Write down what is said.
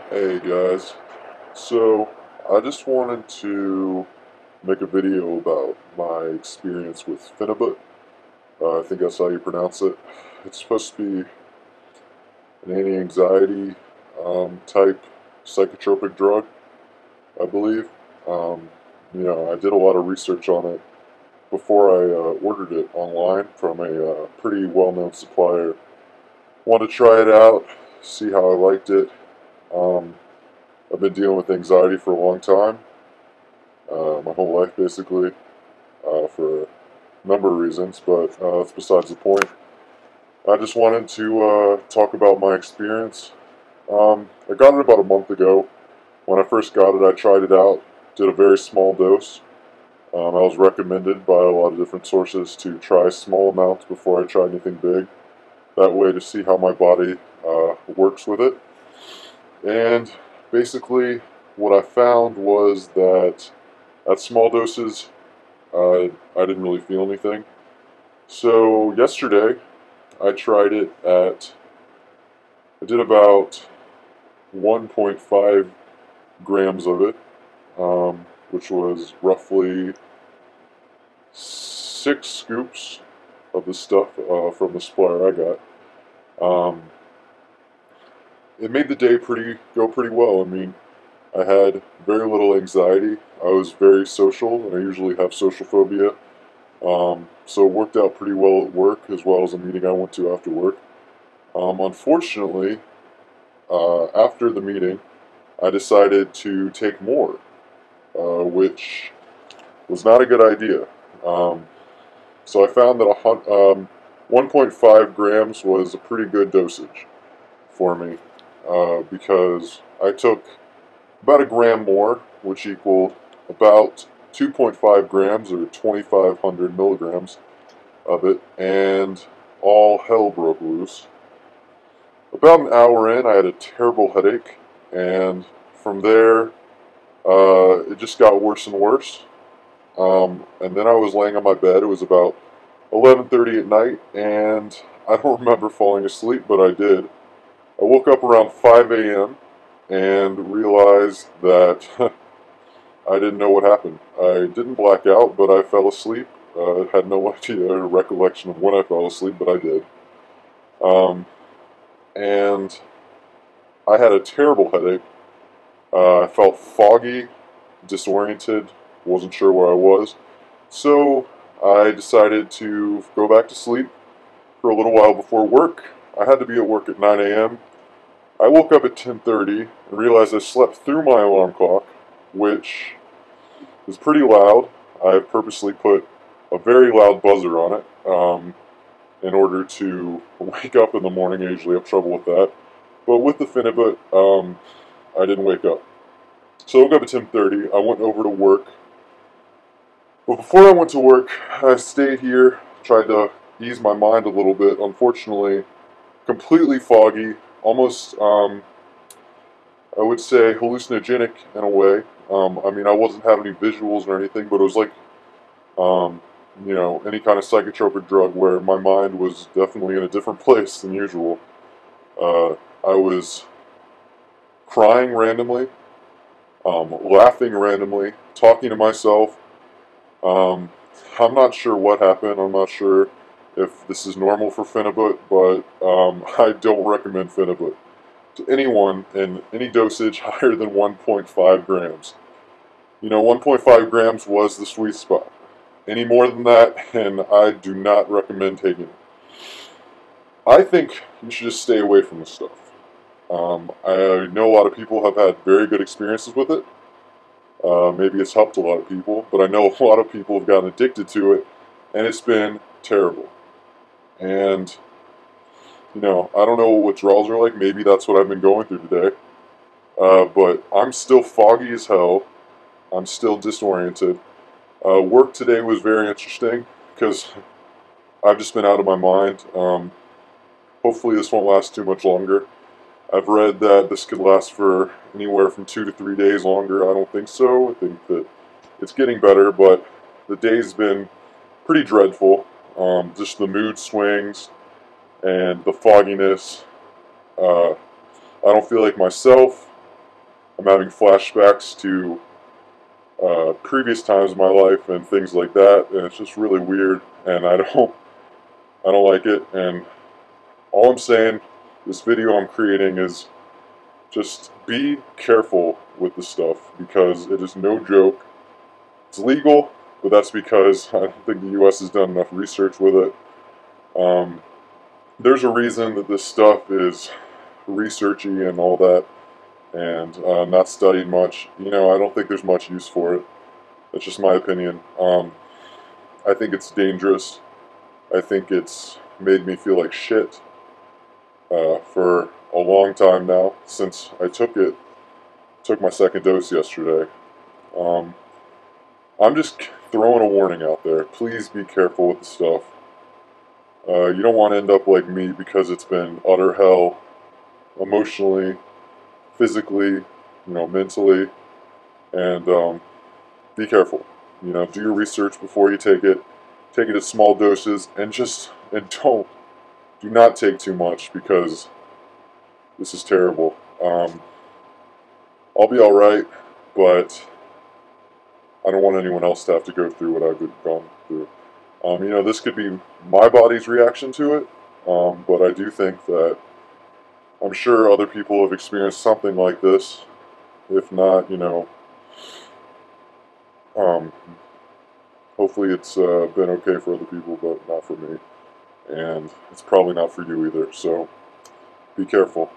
Hey guys, so I just wanted to make a video about my experience with Phenibut. I think that's how you pronounce it. It's supposed to be an anti-anxiety type psychotropic drug, I believe. Um, I did a lot of research on it before I ordered it online from a pretty well-known supplier. Wanted to try it out, see how I liked it. Um, I've been dealing with anxiety for a long time, my whole life basically, for a number of reasons, but that's besides the point. I just wanted to talk about my experience. I got it about a month ago. When I first got it, I tried it out, did a very small dose. I was recommended by a lot of different sources to try small amounts before I try anything big. That way to see how my body works with it. And basically, what I found was that at small doses, I didn't really feel anything. So yesterday, I tried it I did about 1.5 grams of it, which was roughly 6 scoops of the stuff from the supplier I got. Um, it made the day go pretty well. I mean, I had very little anxiety. I was very social, and I usually have social phobia. So it worked out pretty well at work, as well as a meeting I went to after work. Unfortunately, after the meeting, I decided to take more, which was not a good idea. So I found that 1.5 grams was a pretty good dosage for me, because I took about a gram more, which equaled about 2.5 grams or 2,500 milligrams of it, and all hell broke loose. About an hour in, I had a terrible headache, and from there, it just got worse and worse. And then I was laying on my bed. It was about 11:30 at night, and I don't remember falling asleep, but I did. I woke up around 5 a.m. and realized that I didn't know what happened. I didn't black out, but I fell asleep. Had no idea or recollection of when I fell asleep, but I did. Um, and I had a terrible headache. I felt foggy, disoriented, wasn't sure where I was. So I decided to go back to sleep for a little while before work. I had to be at work at 9 a.m. I woke up at 10:30 and realized I slept through my alarm clock, which is pretty loud. I purposely put a very loud buzzer on it in order to wake up in the morning. I usually have trouble with that. But with the Phenibut, I didn't wake up. So I woke up at 10:30. I went over to work. But before I went to work, I stayed here, tried to ease my mind a little bit. Unfortunately, completely foggy, almost, I would say, hallucinogenic in a way. I mean, I wasn't having any visuals or anything, but it was like, any kind of psychotropic drug where my mind was definitely in a different place than usual. I was crying randomly, laughing randomly, talking to myself. Um, I'm not sure what happened. I'm not sure if this is normal for Phenibut, but I don't recommend Phenibut to anyone in any dosage higher than 1.5 grams. 1.5 grams was the sweet spot. Any more than that, and I do not recommend taking it. I think you should just stay away from this stuff. I know a lot of people have had very good experiences with it. Maybe it's helped a lot of people, but I know a lot of people have gotten addicted to it, and it's been terrible. And, I don't know what withdrawals are like. Maybe that's what I've been going through today. But I'm still foggy as hell. I'm still disoriented. Work today was very interesting because I've just been out of my mind. Hopefully this won't last too much longer. I've read that this could last for anywhere from 2 to 3 days longer. I don't think so. I think that it's getting better, but the day's been pretty dreadful. Just the mood swings and the fogginess. I don't feel like myself. I'm having flashbacks to previous times in my life and things like that, and it's just really weird, and I don't like it. And all I'm saying, this video I'm creating is just be careful with this stuff, because it is no joke. It's legal, but that's because I don't think the U.S. has done enough research with it. There's a reason that this stuff is researchy and all that, and not studied much. I don't think there's much use for it. That's just my opinion. I think it's dangerous. I think it's made me feel like shit for a long time now, since I took my second dose yesterday. I'm just throwing a warning out there. Please be careful with the stuff. You don't want to end up like me, because it's been utter hell, emotionally, physically, mentally, and be careful. Do your research before you take it. Take it at small doses, and do not take too much, because this is terrible. I'll be alright, but I don't want anyone else to have to go through what I've gone through. This could be my body's reaction to it, but I do think that I'm sure other people have experienced something like this. If not, hopefully it's been okay for other people, but not for me. And it's probably not for you either, so be careful.